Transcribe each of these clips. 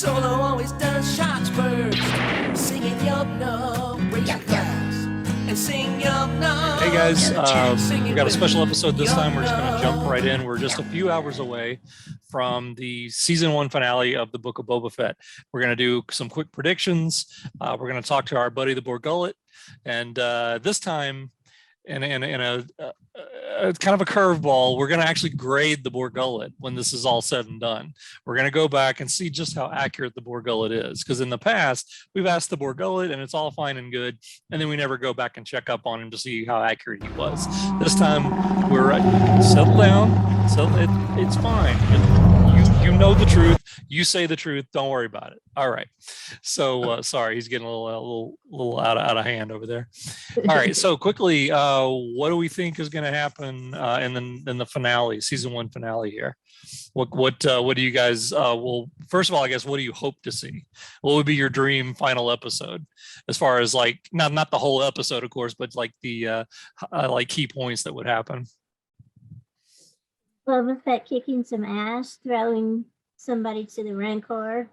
Solo always does shots first. Singing Yum Num, raise your glass and sing Yum Num. Hey guys, we got a special episode this time. We're just going to jump right in. We're just a few hours away from the season 1 finale of the Book of Boba Fett. We're going to do some quick predictions. We're going to talk to our buddy the Borgullet, and this time, in a kind of a curveball, we're going to actually grade the Borgullet when this is all said and done. We're going to go back and see just how accurate the Borgullet is, because in the past we've asked the Borgullet and it's all fine and good, and then we never go back and check up on him to see how accurate he was. This time we're settle down, so it's fine. You know the truth. You say the truth. Don't worry about it. All right. So sorry, he's getting a little out of hand over there. All right. So quickly, what do we think is going to happen in the finale, season 1 finale here? What do you guys? Well, first of all, I guess, what do you hope to see? What would be your dream final episode, as far as like not the whole episode, of course, but like the like key points that would happen? Boba Fett kicking some ass, throwing somebody to the Rancor.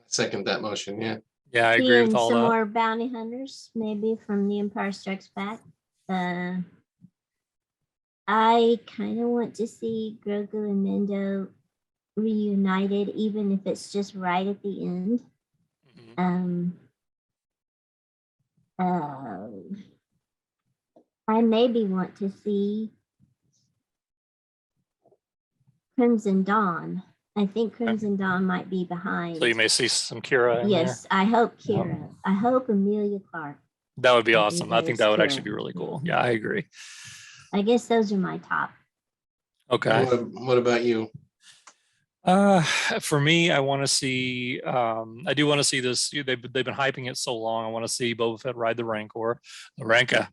Second that motion, yeah. Yeah, I agree with all some that. more bounty hunters, maybe from The Empire Strikes Back. I kind of want to see Grogu and Mendo reunited, even if it's just right at the end. I maybe want to see Crimson Dawn. I think Crimson Dawn might be behind. So you may see some Kyra in Yes, there. I hope Kyra. I hope Emilia Clarke. That would be awesome. I think that would Kyra. actually be really cool. Yeah, I agree. I guess those are my top. Okay. What about you? For me, I want to see. I do want to see this. They've been hyping it so long. I want to see Boba Fett ride the Rancor, and Like a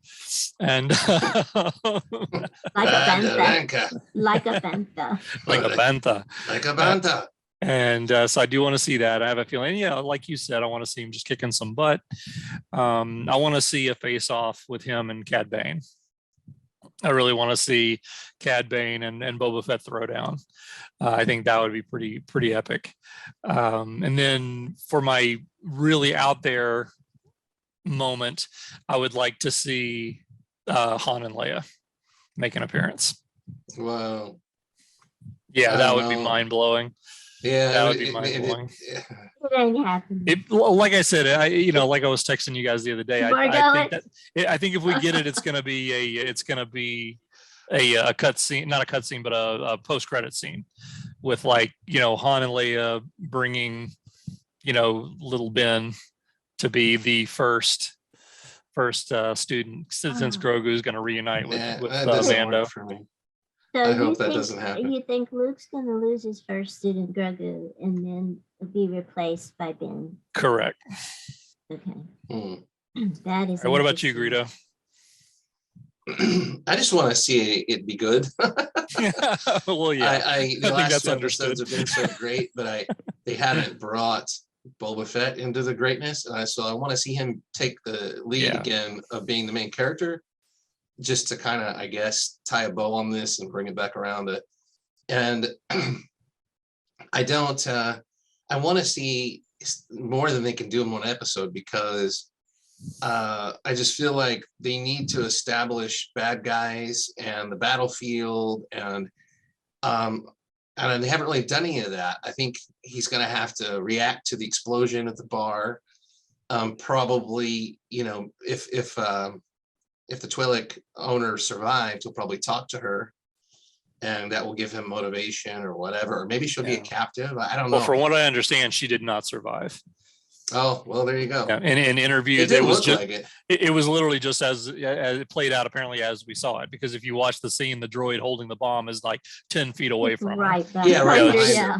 bantha. Like Like a bantha. like a bantha. a banta. And so I do want to see that. I have a feeling, yeah, like you said, I want to see him just kicking some butt. I want to see a face-off with him and Cad Bane. I really want to see Cad Bane and Boba Fett throw down. I think that would be pretty epic. And then for my really out there moment, I would like to see Han and Leia make an appearance. Wow. Yeah, that would be mind blowing. Yeah, that would be mind blowing. It ain't happening. Like I said, like I was texting you guys the other day. I think if we get it, it's gonna be a cut scene, not a cut scene, but a post credit scene with Han and Leia bringing little Ben to be the first student, since Grogu is going to reunite with Mando. For me. So I hope that doesn't happen. You think Luke's going to lose his first student, Grogu, and then be replaced by Ben? Correct. Okay. That is. Right, what about you, Greedo? I just want to see it be good. Well, yeah, I think last that's two understood. episodes have been so great, but they haven't brought Boba Fett into the greatness, so I want to see him take the lead again of being the main character, just to kind of, I guess, tie a bow on this and bring it back around. And I want to see more than they can do in one episode, because I just feel like they need to establish bad guys and the battlefield, and they haven't really done any of that. I think he's going to have to react to the explosion at the bar. Probably, if the Twi'lek owner survived, he'll probably talk to her, and that will give him motivation or whatever. Or maybe she'll be a captive. I don't know. Well, from what I understand, she did not survive. Oh, well, there you go. Yeah, in interviews, it was just like it was literally just as it played out, apparently, as we saw it. Because if you watch the scene, the droid holding the bomb is like 10 feet away from her. Right. Yeah, right.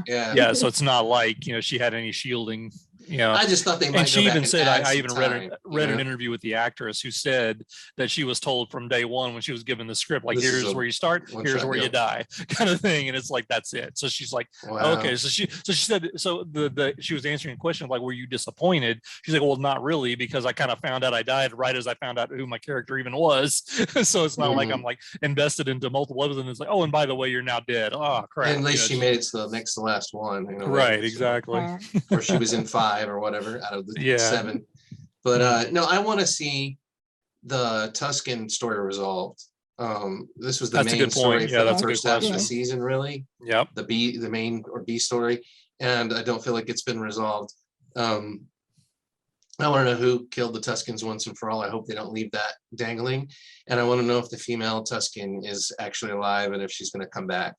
Yeah. Yeah. So it's not like she had any shielding Yeah. I just thought they might. And she go back even and said, add I some even time, read an interview with the actress who said that she was told from day one when she was given the script, like, This is here's a where you start, here's one-shot where you deal. die, kind of thing. And it's like, that's it. So she's like, Wow. okay. So she said, so she was answering a question like, were you disappointed? She's like, well, not really, because I kind of found out I died right as I found out who my character even was. So it's not like I'm like invested into multiple episodes and it's like, oh, and by the way, you're now dead. Oh, crap. And at least she made it to the next to last one. Right, exactly. Yeah. Or she was in 5 or whatever out of the Yeah. 7. But no, I want to see the Tuscan story resolved. This was the That's a main good story point. for Yeah, the that's a good first half of the question. season, really. Yep. The main or B story, and I don't feel like it's been resolved. I want to know who killed the Tuscans once and for all. I hope they don't leave that dangling, and I want to know if the female Tuscan is actually alive and if she's going to come back.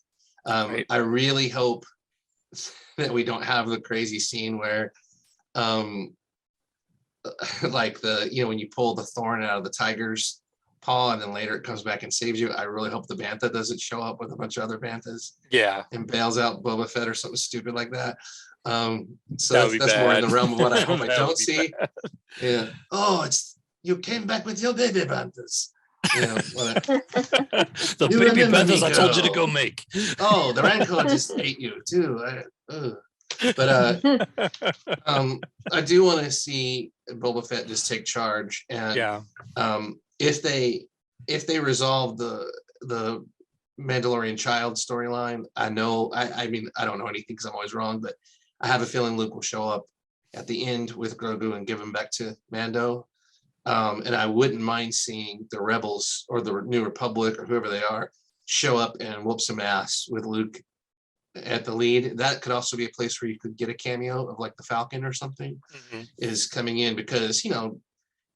Right. I really hope that we don't have the crazy scene where like when you pull the thorn out of the tiger's paw and then later it comes back and saves you. I really hope the bantha doesn't show up with a bunch of other banthas Yeah. and bails out Boba Fett or something stupid like that. So That would that's be more in bad. the realm of what I hope I That would don't be see. bad. Yeah. Oh, you came back with your baby banthas. The You baby remember me, banthas I told you to girl. go make. Oh, the Rancor just ate you too. But I do want to see Boba Fett just take charge, and Yeah. if they resolve the Mandalorian child storyline, I mean I don't know anything because I'm always wrong, but I have a feeling Luke will show up at the end with Grogu and give him back to Mando. And I wouldn't mind seeing the Rebels or the New Republic or whoever they are show up and whoop some ass with Luke at the lead. That could also be a place where you could get a cameo of like the Falcon or something is coming in, because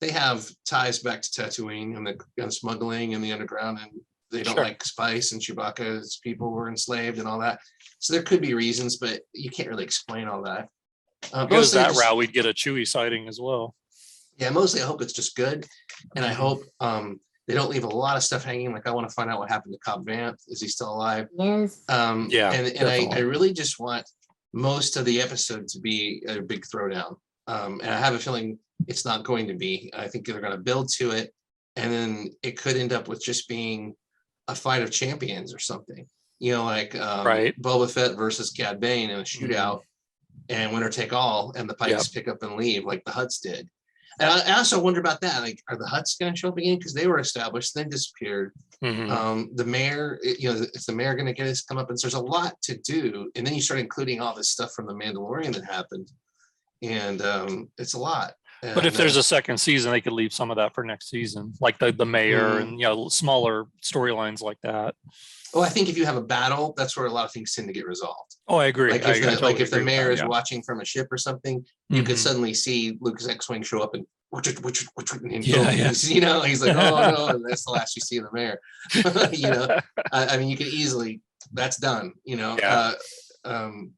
they have ties back to Tatooine and the gun smuggling and the underground, and they don't like spice, and Chewbacca's people were enslaved and all that. So there could be reasons, but you can't really explain all that. Goes that route, we'd get a Chewie sighting as well. Yeah, mostly I hope it's just good, and I hope they don't leave a lot of stuff hanging. Like I want to find out what happened to Cobb Vanth. Is he still alive? Yes. Yeah, and I really just want most of the episode to be a big throwdown. And I have a feeling it's not going to be. I think they're going to build to it, and then it could end up with just being a fight of champions or something. Like Boba Fett versus Cad Bane in a shootout, and winner take all, and the Pikes pick up and leave like the Hutts did. And I also wonder about that. Like, are the Hutts going to show up again? Because they were established, then disappeared. The mayor, is the mayor going to get his comeuppance? There's a lot to do, and then you start including all this stuff from the Mandalorian that happened, and it's a lot. But if there's a second season, they could leave some of that for next season, like the mayor and smaller storylines like that. Oh, I think if you have a battle, that's where a lot of things tend to get resolved. Oh, I agree. Like if the mayor is watching from a ship or something, you could suddenly see Luke's X-wing show up and he's like, oh no, and that's the last you see of the mayor. I mean, you could easily, that's done.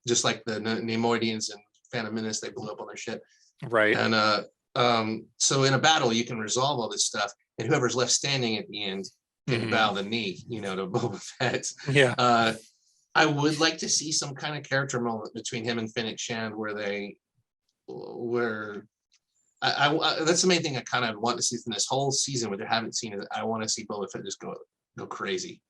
Just like the Neimoidians and Phantom Menace, they blew up on their ship. Right. And so in a battle, you can resolve all this stuff, and whoever's left standing at the end can bow the knee, to Boba Fett. Yeah. I would like to see some kind of character moment between him and Fennec Shand where that's the main thing I kind of want to see from this whole season, which I haven't seen, is I want to see Boba Fett just go crazy.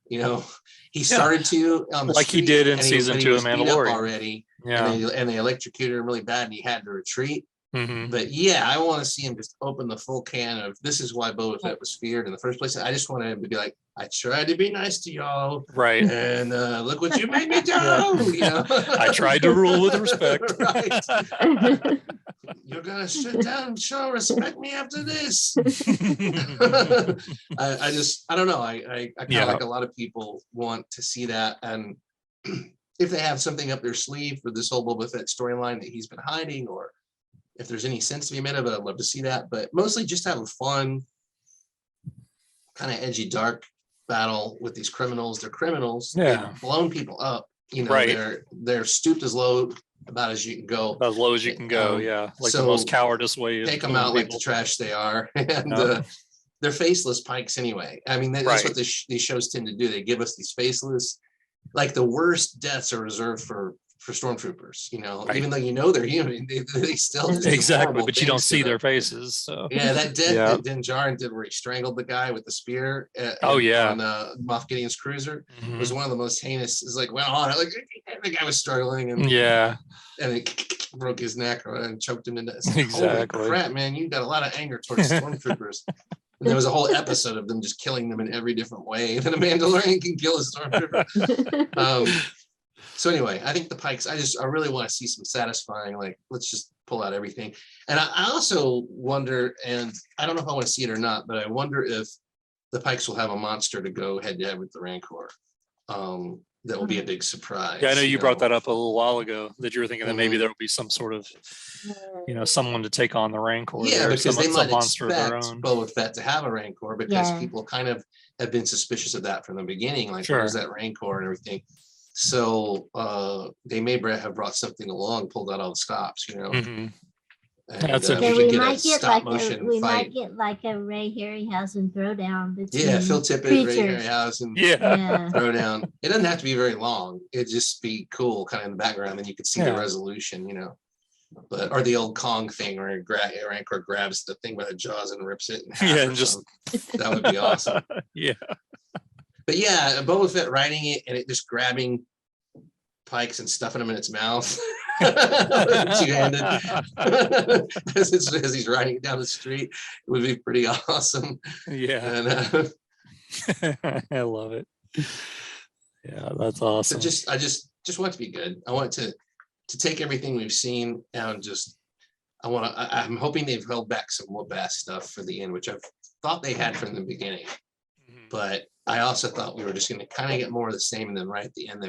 He started to like he did in season 2 of Mandalorian already. Yeah. And they electrocuted him really bad, and he had to retreat. But I want to see him just open the full can of, this is why Boba Fett was feared in the first place. I just wanted him to be like, I tried to be nice to y'all, right? And look what you made me do. I tried to rule with respect. Right. You're gonna sit down and show respect me after this. I don't know. I kind of like a lot of people want to see that, and if they have something up their sleeve for this whole Boba Fett storyline that he's been hiding, or if there's any sense to be made of it, I'd love to see that. But mostly just have a fun, kind of edgy, dark battle with these criminals. They're criminals. Yeah. They've blown people up. They're stooped as low about as you can go. About as low as you can go. Like the most cowardice way. Take them out like the trash they are, and they're faceless Pikes anyway. I mean, that's what these shows tend to do. They give us these faceless, like the worst deaths are reserved for for stormtroopers, Right. even though they're human, they still do some Exactly, horrible but you don't things to see them. their faces. So Yeah, that death Yeah. that Din Djarin did where he strangled the guy with the spear Oh, yeah. on Moff Gideon's cruiser Mhm. was one of the most heinous. It's like went on, like the guy was struggling and Yeah, it broke his neck and choked him into Exactly. Holy crap, man, you've got a lot of anger towards stormtroopers. And there was a whole episode of them just killing them in every different way that a Mandalorian can kill a stormtrooper. So anyway, I think the Pikes, I really want to see some satisfying, like, let's just pull out everything. And I also wonder, and I don't know if I want to see it or not, but I wonder if the Pikes will have a monster to go head to head with the Rancor. That will be a big surprise. yeah. I know you brought that up a little while ago, that you were thinking that maybe Mhm. there will be some sort of, someone to take on the Rancor. Yeah, there, because they some might monster of their expect own. Boba Fett to have a Rancor because Yeah. people kind of have been suspicious of that from the beginning. Like, Sure. where's that Rancor and everything? So they may have brought something along, pulled out all the stops, Mhm. And That's So we interesting. could we get a might get stop like motion we fight. might get like a Ray Harryhausen throwdown between Yeah, Phil Tippett, Ray creatures. Harryhausen Yeah. Yeah. throwdown. It doesn't have to be very long. It'd just be cool, kind of in the background, and you could see the Yeah. resolution, But or the old Kong thing where Rancor grabs the thing by the jaws and rips it in half Yeah, or and just- something. That would be awesome. Yeah. But yeah, Boba Fett riding it and it just grabbing Pikes and stuffing them in its mouth. Two-handed. as he's riding it down the street, it would be pretty awesome. Yeah. And I love it. Yeah, that's awesome. I just want it to be good. I want it to take everything we've seen and I'm hoping they've held back some Woobass stuff for the end, which I've thought they had from the beginning. Mhm. But I also thought we were just going to kind of get more of the same, and then right at the end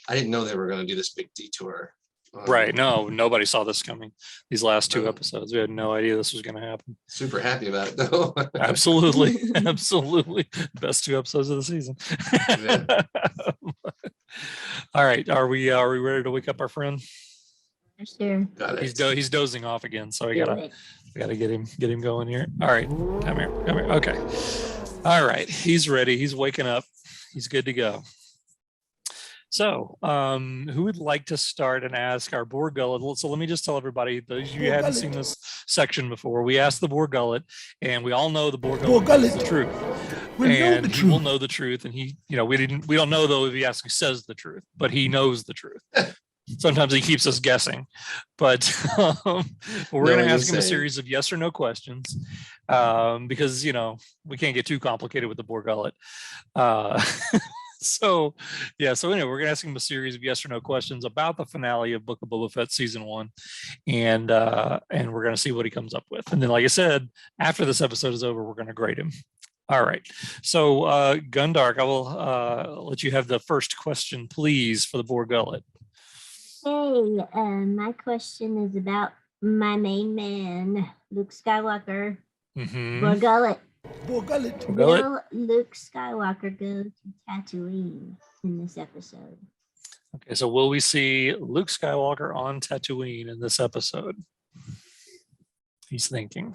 I didn't know they were going to do this big detour. Right. No, nobody saw this coming. These last two No. episodes, we had no idea this was going to happen. Super happy about it though. Absolutely. Absolutely. Best 2 episodes of the season. Yeah. All right. Are we ready to wake up our friend? Sure. Got it. He's dozing off again. So we Do gotta it. get him going here. All right. Come here. Okay. All right. He's ready. He's waking up. He's good to go. So, who would like to start and ask our boar gullet? So let me just tell everybody, those of you who hadn't seen this section before, we asked the boar gullet, and we all know the boar gullet is the truth. And he will know the truth. And he, we don't know though if he actually says the truth, but he knows the truth. Sometimes he keeps us guessing, but we're going to ask him a series of yes or no questions because, we can't get too complicated with the boar gullet. So anyway, we're gonna ask him a series of yes or no questions about the finale of Book of Boba Fett season 1, and we're gonna see what he comes up with. And then, like I said, after this episode is over, we're gonna grade him. All right. So Gundark, I will let you have the first question, please, for the boar gullet. Hey, my question is about my main man, Luke Skywalker. Mhm. Boar gullet. Boar gullet. Will Luke Skywalker go to Tatooine in this episode? Okay, so will we see Luke Skywalker on Tatooine in this episode? He's thinking.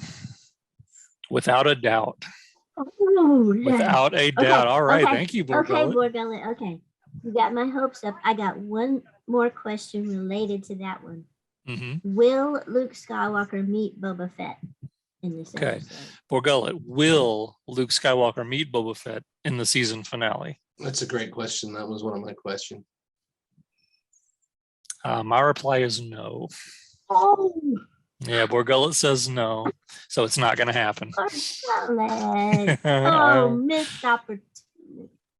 Without a doubt. Oh, yeah. Without a doubt. All right. okay, Thank you, boar Okay, gullet. boar gullet. Okay. You got my hopes up. I got one more question related to that one. Mhm. Will Luke Skywalker meet Boba Fett in this Okay. episode? Boar gullet, will Luke Skywalker meet Boba Fett in the season finale? That's a great question. That was one of my questions. My reply is no. Oh, Yeah, boar gullet says no, so it's not going to happen. boar gullet. Oh, missed opportunity.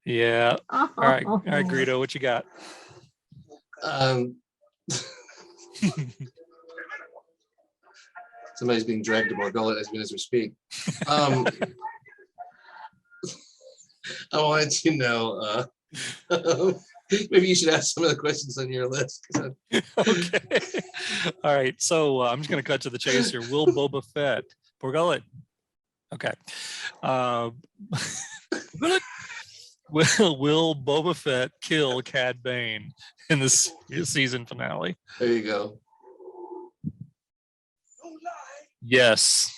Yeah. Oh. All right, Greedo, what you got? Somebody's being dragged to Borgullet as we speak. I wanted to know, maybe you should ask some of the questions on your list. Okay. All right, so I'm just going to cut to the chase here. Will Boba Fett, boar gullet? Okay. Will Boba Fett kill Cad Bane in this season finale? There you go. Yes.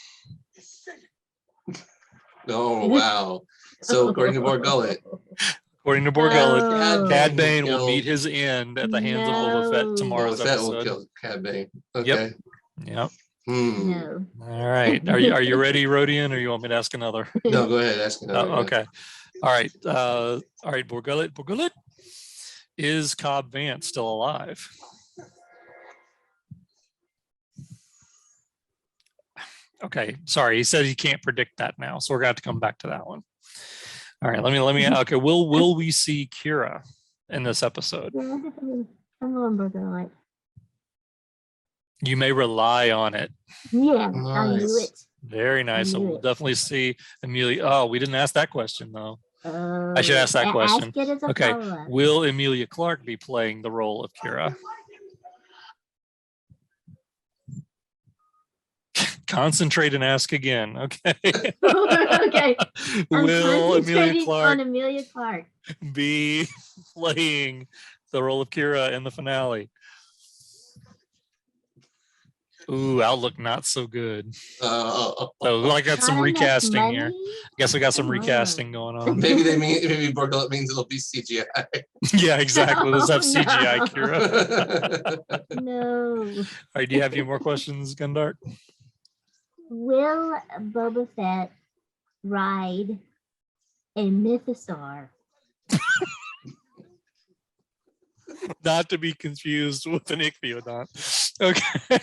Oh, wow. So according to Borgullet, According to Borgullet, Oh. Cad Bane Kill- will meet his end at the hands of Boba Fett No. tomorrow's Boba Fett will episode. kill Cad Bane. Yep. Okay. Yep. No. All right. Are you ready, Rodian, or you want me to ask another? No, go ahead. Ask another. Oh, okay. All right. Borgullet. Borgullet. Is Cobb Vanth still alive? Okay. Sorry. He said he can't predict that now. So we're gonna have to come back to that one. All right. Let me okay. Will we see Kyra in this episode? I'm on Borgullet. You may rely on it. Yeah, I knew Nice. it. Very nice. So knew we'll it. definitely see Emilia. Oh, we didn't ask that question though. I should ask that question. Ask it as a Okay. follow-up. Will Emilia Clarke be playing the role of Kyra? Concentrate and ask again. Okay. Okay. I'm Will Emilia concentrating on Clarke Emilia Clarke. be playing the role of Kyra in the finale? Ooh, outlook not so good. So I got some Not enough recasting here. money? Guess we got some Come on. recasting going on. maybe Borgullet means it'll be CGI. Yeah, exactly. Let's have No. CGI Kyra. No. All right, do you have any more questions, Gundart? Will Boba Fett ride a mythosaur? Not to be confused with an ichthyodont. Okay.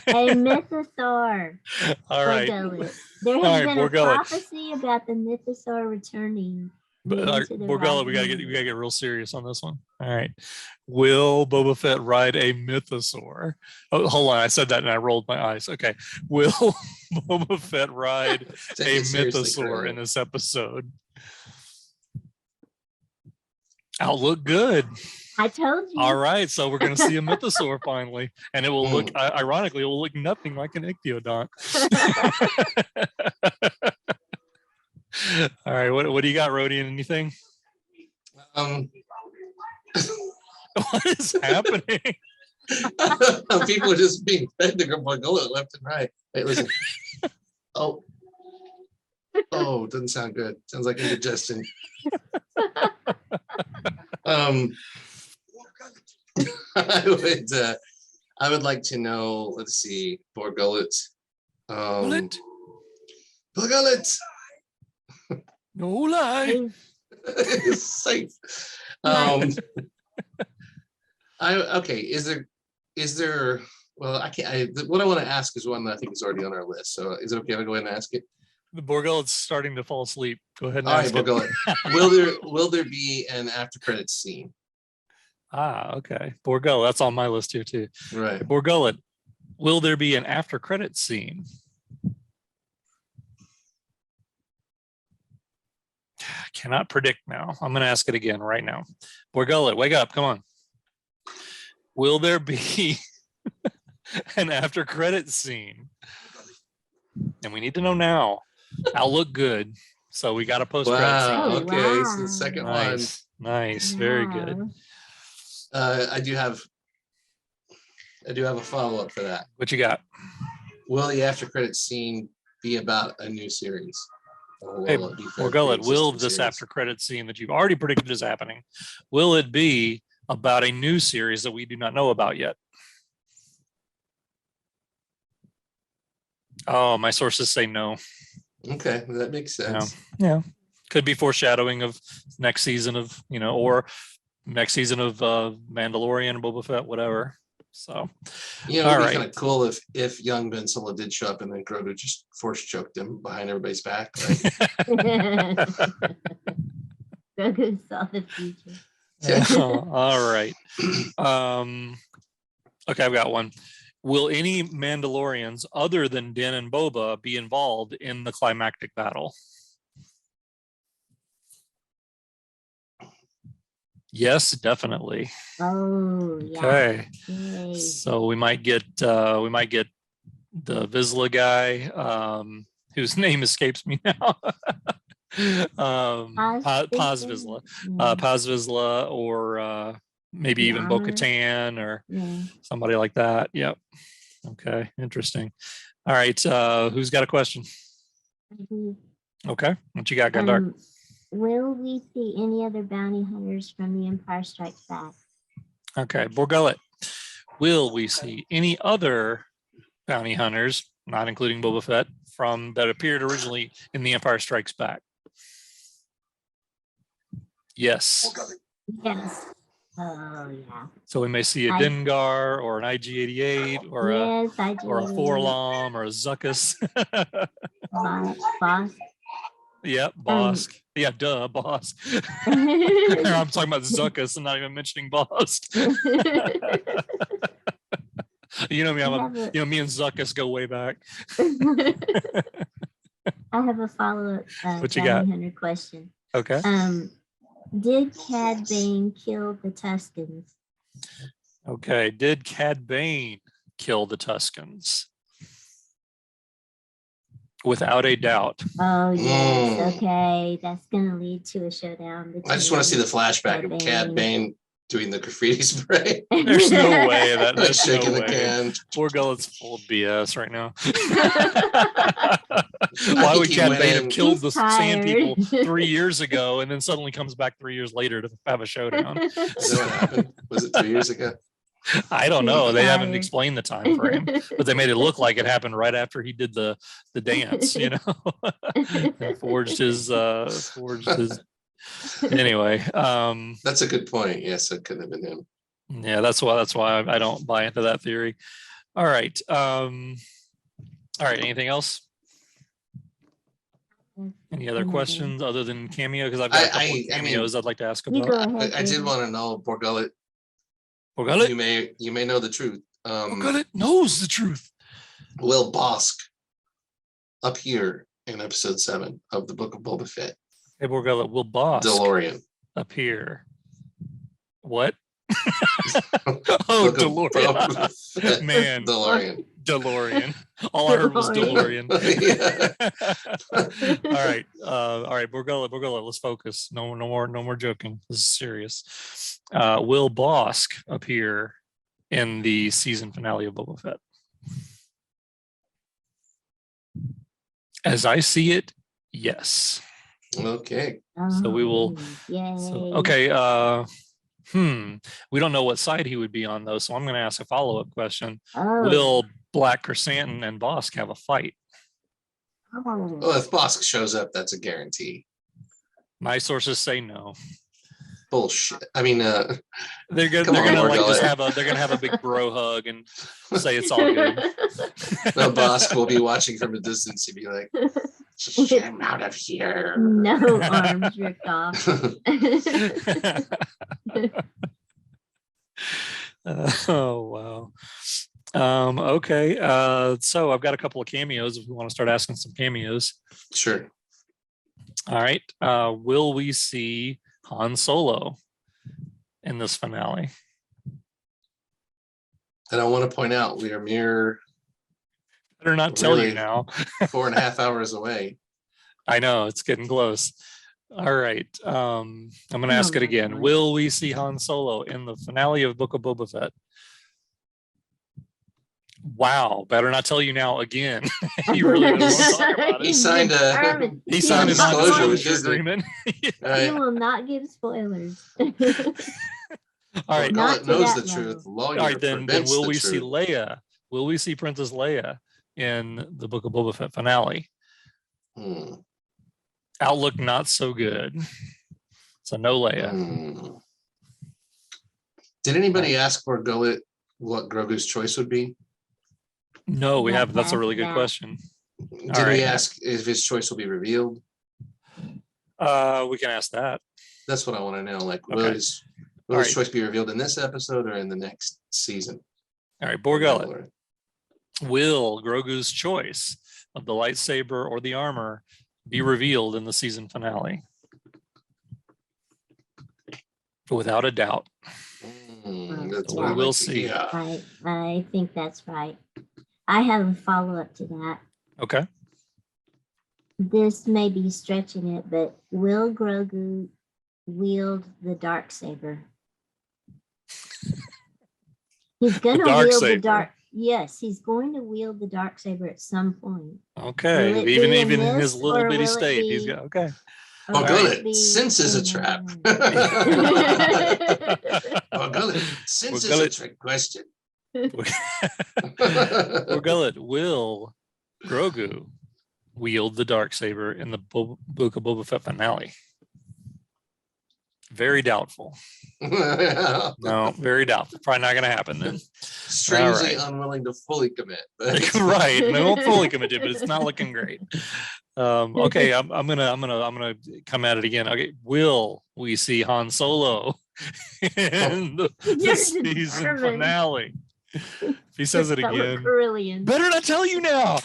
A mythosaur. All right. Borgullet. There All has right, been a Borgullet. prophecy about the mythosaur returning. But, into the Borgullet, we gotta rising get real serious on this one. All right. Will Boba Fett ride a mythosaur? Oh, hold on. I said that and I rolled my eyes. Okay. Will Boba Fett ride Take a it seriously, mythosaur Curly. in this episode? Outlook good. I told you. All right, so we're going to see a mythosaur finally, and it will look, ironically, it will look nothing like an ichthyodont. All right, what do you got, Rodian? Anything? What is happening? People are just being fed to Borgullet left and right. Wait, listen. Oh, doesn't sound good. Sounds like indigestion. I would like to know. Let's see, Borgullet. Bullet? Borgullet. No lie. It's safe. Okay. Is there? Well, I can't. What I want to ask is one that I think is already on our list. So is it okay if I go ahead and ask it? The Borgullet's starting to fall asleep. Go ahead and All right, ask it. Borgullet. Will there be an after credits scene? Ah, okay. Borgullet, that's on my list here too. Right. Borgullet, will there be an after credits scene? Cannot predict now. I'm going to ask it again right now. Borgullet, wake up. Come on. Will there be an after credits scene? And we need to know now. I'll look good. So we got a post credits scene. Wow. Oh, Okay. So wow. the second Nice. Nice. Very good. Wow. one. I do have a follow up for that. What you got? Will the after credits scene be about a new series? Or Hey, will it be for Borgullet, will pre-existing this series? after credits scene that you've already predicted is happening, will it be about a new series that we do not know about yet? Oh, my sources say no. Okay, that makes sense. Yeah. Could be foreshadowing of next season of, or next season of Mandalorian, Boba Fett, whatever. So, It'd all be right. kind of cool if young Ben Solo did show up and then Grogu just force choked him behind everybody's back. Right? Grogu saw the future. All right. Okay, I've got one. Will any Mandalorians other than Din and Boba be involved in the climactic battle? Yes, definitely. Oh, yeah. Okay. Yay. So we might get the Vizsla guy, whose name escapes me now. Paz Vizsla. Paz Vizsla, or maybe even Yammer. Bo-Katan or Yeah. somebody like that. Yep. Okay. Interesting. All right. Who's got a question? Mhm. Okay. What you got, Gundar? will we see any other bounty hunters from The Empire Strikes Back? Okay, Borgullet. Will we see any other bounty hunters, not including Boba Fett, from that appeared originally in The Empire Strikes Back? Yes. Yes. Oh yeah. So we may see a I- Dengar or an IG-88 or Yes, I a Forlom or a Zuckuss. Boss. Yep, Bosk. Yeah, duh, Bosk. I'm talking about Zuckuss and not even mentioning Bosk. You know me, me and Zuckuss go way back. I have a follow-up What you bounty got? hunter question. Okay. Did Cad Bane kill the Tuscans? Okay. Did Cad Bane kill the Tuscans? Without a doubt. Oh yes, okay. That's gonna lead to a showdown. I just want to see the flashback Cad of Cad Bane. Bane doing the graffiti spray. There's no way that there's Shaking no the way. can. Poor Gullet's full of BS right now. I Why think would he Cad went Bane in- have killed He's the sand tired. people 3 years ago and then suddenly comes back 3 years later to have a showdown? Is that what happened? Was it 3 years ago? I don't know. They haven't Tired. explained the time frame, but they made it look like it happened right after he did the dance, you know, and forged his anyway. That's a good point. Yes, it could have been him. Yeah, that's why I don't buy into that theory. All right. All right. Anything else? Any other questions other than cameo? Because I've got a couple of cameos I'd like to ask You about. go ahead. I did David. want to know, Borgullet, Borgullet? you may know the truth. Borgullet knows the truth. Will Bosk appear in episode 7 of the Book of Boba Fett? Hey, Borgullet, will Bosk DeLorean. appear? What? Oh, Book of DeLorean. Boba Fett. Man. DeLorean. DeLorean. All I heard was DeLorean. All right, Borgullet, let's focus. No more joking. This is serious. Will Bosk appear in the season finale of Boba Fett? As I see it, yes. Okay. So we will- Yay. Okay. We don't know what side he would be on though, so I'm going to ask a follow-up question. Oh. Will Black Chrysanthemum and Bosk have a fight? Oh. Well, if Bosk shows up, that's a guarantee. My sources say no. Bullshit. I mean, They're Come on, gonna like just Borgullet. they're gonna have a big bro hug and say it's all good. no, Bosk will be watching from a distance. He'd be like, "Get him out of here." No arms ripped off. Oh wow. Okay. So I've got a couple of cameos if we want to start asking some cameos. Sure. All right. Will we see Han Solo in this finale? And I want to point out we are mere Better not tell you Really? now. 4.5 hours away. I know it's getting close. All right. I'm going to ask it my again. God. Will we see Han Solo in the finale of Book of Boba Fett? Wow. Better not tell you now again. You really don't want to talk about He it. signed a- determined. He signed a non-disclosure with non-disclosure Disney. agreement. He Right? will not give spoilers. All right. Not Borgullet to knows that the level. truth. Lawyer All right. Then prevents will the we see truth. Leia? Will we see Princess Leia in the Book of Boba Fett finale? Hmm. Outlook not so good. So no Leia. Hmm. Did anybody ask Borgullet what Grogu's choice would be? No, we Yeah, have. That's a ask really good that. question. Did right. we ask if his choice will be revealed? We can ask that. That's what I want to know. Like, will Okay. his All right. choice be revealed in this episode or in the next season? All right, Borgullet. Will Grogu's choice of the lightsaber or the armor be revealed in the season finale? Without a doubt. That's We what I will like to see. hear. I think that's right. I have a follow-up to that. Okay. This may be stretching it, but will Grogu wield the dark saber? He's gonna dark wield saber. the dark. Yes, he's going to wield the dark saber at some point. Okay. Will it Even be in in his this, little or bitty will it state, he's be- got okay. Oh, Or good. maybe Sense is a in trap. Oh, good. Sense is a trick question. Gullet, will Grogu wield the Darksaber in the Book of Boba Fett finale? Very doubtful. No, very doubtful. Probably not going to happen then. Strangely All unwilling to fully commit. But right. No, I won't fully commit to it, but it's not looking great. Okay, I'm gonna come at it again. Okay, will we see Han Solo in the season determined. finale? If he says it again, Carillion. better not tell you now.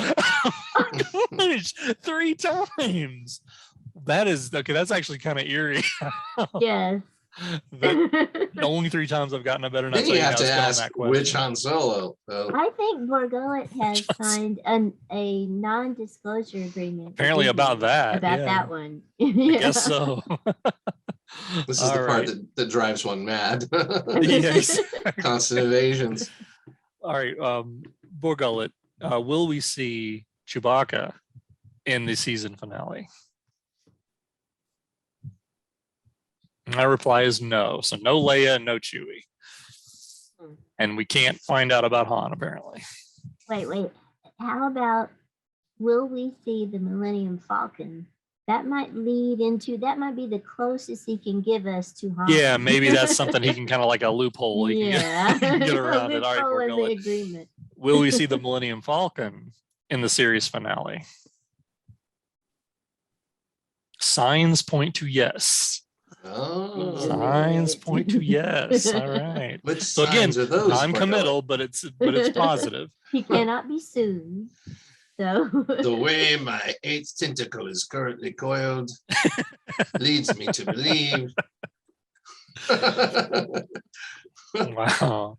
Gosh, 3 times. That is okay. That's actually kind of eerie. Yes. The only 3 times I've gotten a better not then tell you you have now to spin on ask that question. which Han Solo. though. I think Borgullet has signed a non-disclosure agreement. with Apparently Disney about that, About yeah. that one. I guess so. This is the part that drives one mad. Yes. Constant evasions. All right, Borgullet, will we see Chewbacca in the season finale? My reply is no. So no Leia, no Chewie. And we can't find out about Han, apparently. Wait. How about, will we see the Millennium Falcon? That might be the closest he can give us to Han. Yeah, maybe that's something he can kind of like a loophole. He can get around it. All right, Loophole in the Borgullet. agreement. Will we see the Millennium Falcon in the series finale? Signs point to yes. Oh. Signs point to yes. All right. Which So again, signs are those? non-committal, but it's positive. He cannot be sued. So The way my 8th tentacle is currently coiled leads me to believe. Wow.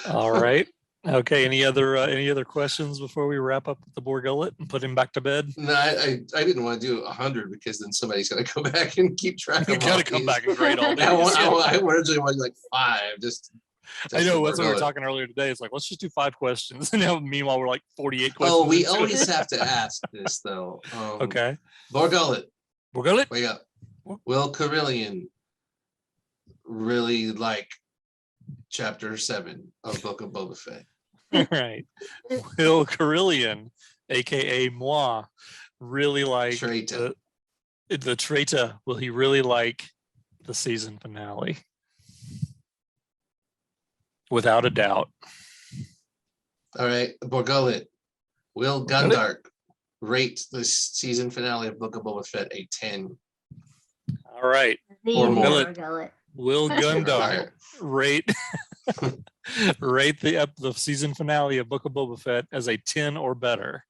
All right. Okay. Any other questions before we wrap up the Borgullet and put him back to bed? No, I didn't want to do 100 because then somebody's got to go back and keep track You of got to all come these. back and grade all these. I originally wanted like 5. Just I know that's what we were Borgullet. talking earlier today. It's like, let's just do 5 questions. And now meanwhile, we're like 48 questions. Oh, we into it. always have to ask this though. Okay. Borgullet, Borgullet? wake up. Will Carillion really like chapter 7 of Book of Boba Fett? All right. Will Carillion, aka moi, really like Traitor. the traitor? Will he really like the season finale? Without a doubt. All right, Borgullet. Will Gundark rate the season finale of Book of Boba Fett a 10? All right. Or more. Borgullet. Will Gundar Higher. rate the season finale of Book of Boba Fett as a 10 or better?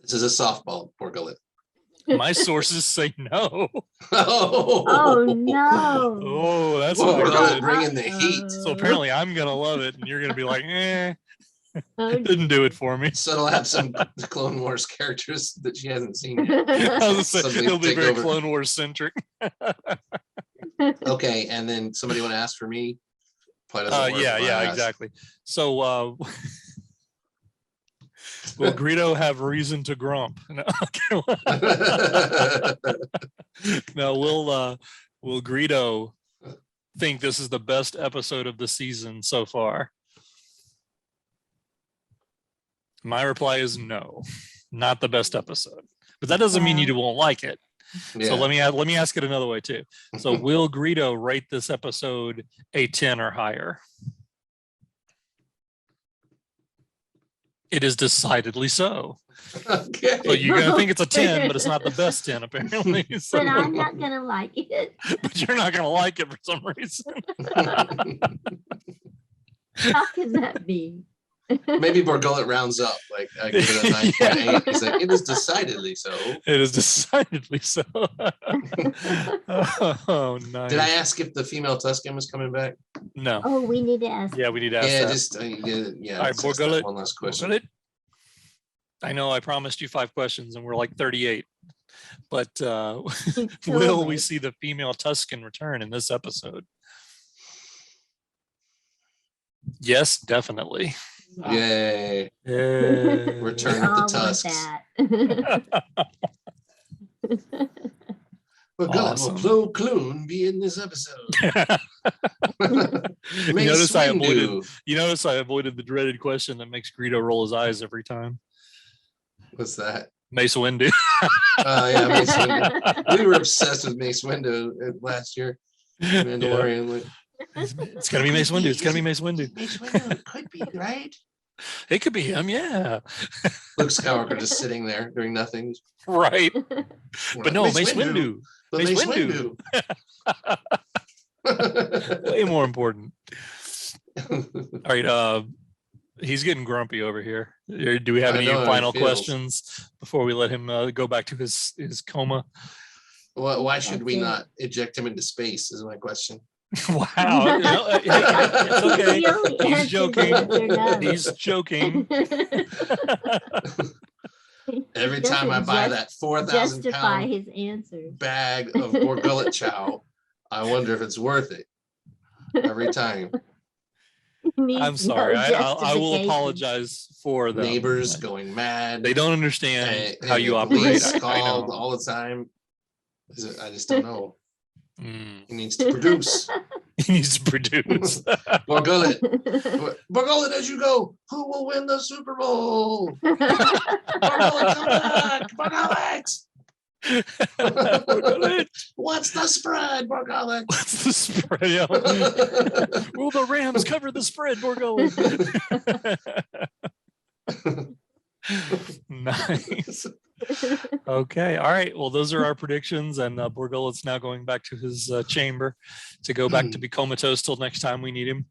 This is a softball, Borgullet. My sources say no. Oh no. Oh, that's Well, not Borgullet good. bringing the heat. So apparently I'm gonna love it, and you're gonna be like, Oh, didn't do it for me. So it'll have some Clone Wars characters that she hasn't seen yet. I was gonna say, Something it'll be take very over. Clone Wars centric. Okay, and then somebody want to ask for me? Probably doesn't work Yeah, if I yeah, ask. exactly. So will Greedo have reason to grump? No, no, will Greedo think this is the best episode of the season so far? My reply is no, not the best episode. But that doesn't mean you won't like it. Yeah. So let me ask it another way too. So will Greedo rate this episode a 10 or higher? It is decidedly so. Okay. So you're gonna think it's a 10, but it's not the best 10 apparently. So, but I'm not gonna like it. but you're not gonna like it for some reason. How can that be? Maybe Borgullet rounds up, like I give it a 9.8. He's like, it is decidedly so. It is decidedly so. Oh, nice. Did I ask if the female Tuscan was coming back? No. Oh, we need to ask. Yeah, we need to ask Yeah, that. just yeah. All right, let's ask that Borgullet. one last question. Borgullet, I know I promised you 5 questions and we're like 38, but will we see the female Tuscan return in this episode? Yes, definitely. Yay! Yeah. Return We of the all want Tusks. that. Awesome. Will Plo Koon be in this episode? you Mace notice I avoided. Windu. You notice I avoided the dreaded question that makes Greedo roll his eyes every time. What's that? Mace Windu. Yeah, Mace Windu. We were obsessed with Mace Windu last year. Mandalorian. It's gonna be Mace Windu. It's gonna be Mace Windu. Mace Windu could be, right? It could be him, yeah. Luke Skywalker just sitting there doing nothing. Right. We're But no, Mace Windu. But Mace Mace Windu. Windu. Way more important. All right. He's getting grumpy over here. Do we have I any know how he final feels. questions before we let him go back to his coma? Well, why should we That's it. not eject him into space? Is my question. Wow. It's okay. He only He's answered joking. yes or no. He's joking. Every He time I doesn't buy that 4,000 justify pound his answers. bag of Borgullet chow, I wonder if it's worth it. Every time. He needs I'm no sorry. I will justification. apologize for them. Neighbors going mad. They don't understand and how you the operate. police I called know. all the time. I just don't know. Mm. He needs to produce. He needs to produce. Borgullet. Borgullet, as you go, who will win the Super Bowl? Borgullet, come back! Borgullet! Borgullet. What's the spread, Borgullet? What's the spread? Yeah. Will the Rams cover the spread, Borgullet? Nice. Okay. All right. Well, those are our predictions, and Borgullet's now going back to his chamber to go back to be comatose till next time we need him.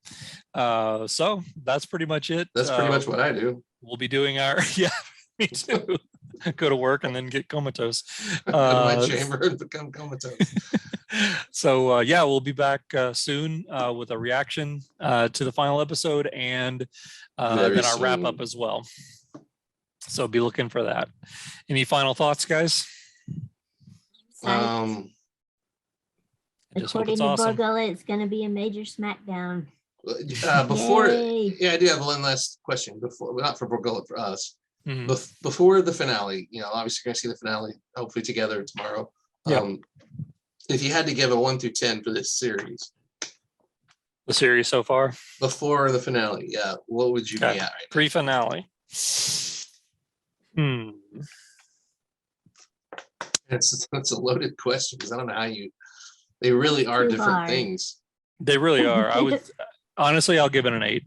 So that's pretty much it. That's pretty much what I do. We'll be doing our me too. Go to work and then get comatose. Go to my chamber and become comatose. So we'll be back soon with a reaction to the final episode and Very then our wrap soon. up as well. So be looking for that. Any final thoughts, guys? I just hope According it's to awesome. Borgullet, it's going to be a major smackdown. Before, Yay. I do have one last question. Before, not for Borgullet, for us. Mhm. Before the finale, obviously you're gonna see the finale hopefully together tomorrow. Yeah. If you had to give a 1 through 10 for this series The series so far, before the finale, what would you be at Okay. right now? pre-finale. That's a loaded question because I don't know how they really are Too different hard. things. They really are. I would honestly, I'll give it an 8.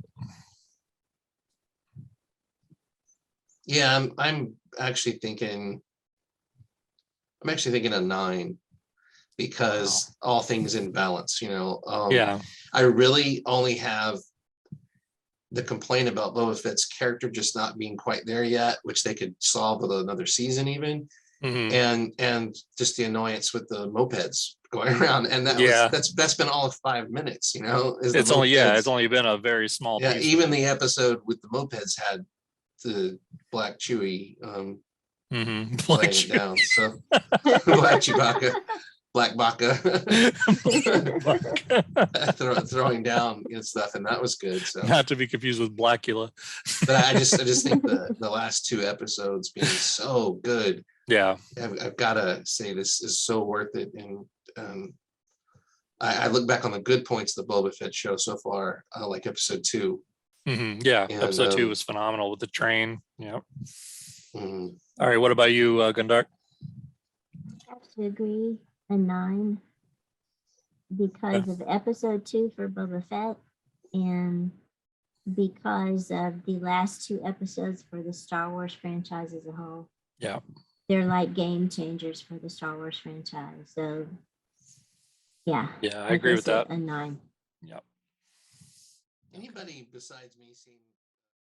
Yeah, I'm actually thinking a 9 because all things in balance, Yeah. I really only have the complaint about Boba Fett's character just not being quite there yet, which they could solve with another season even. Mhm. And just the annoyance with the mopeds going around. And that's been all of 5 minutes, is the It's only mopeds. it's only been a very small Yeah, piece. even the episode with the mopeds had the Black Chewie Mhm. laying Like it down. So Black Chewbacca, Black Baka throwing down and stuff, and that was good. So, not to be confused with Blackula. but I just think the last 2 episodes being so good. Yeah. I've got to say this is so worth it, and I look back on the good points of the Boba Fett show so far, like episode 2. Mhm. Yeah. And, Episode 2 was phenomenal with the train. Yeah. mm, All right. What about you, Gundar? I have to agree, a 9 because of episode 2 for Boba Fett and because of the last 2 episodes for the Star Wars franchise as a whole. Yeah. They're like game changers for the Star Wars franchise. So yeah. Yeah, I agree with guess that. A 9. Yep. anybody besides me seen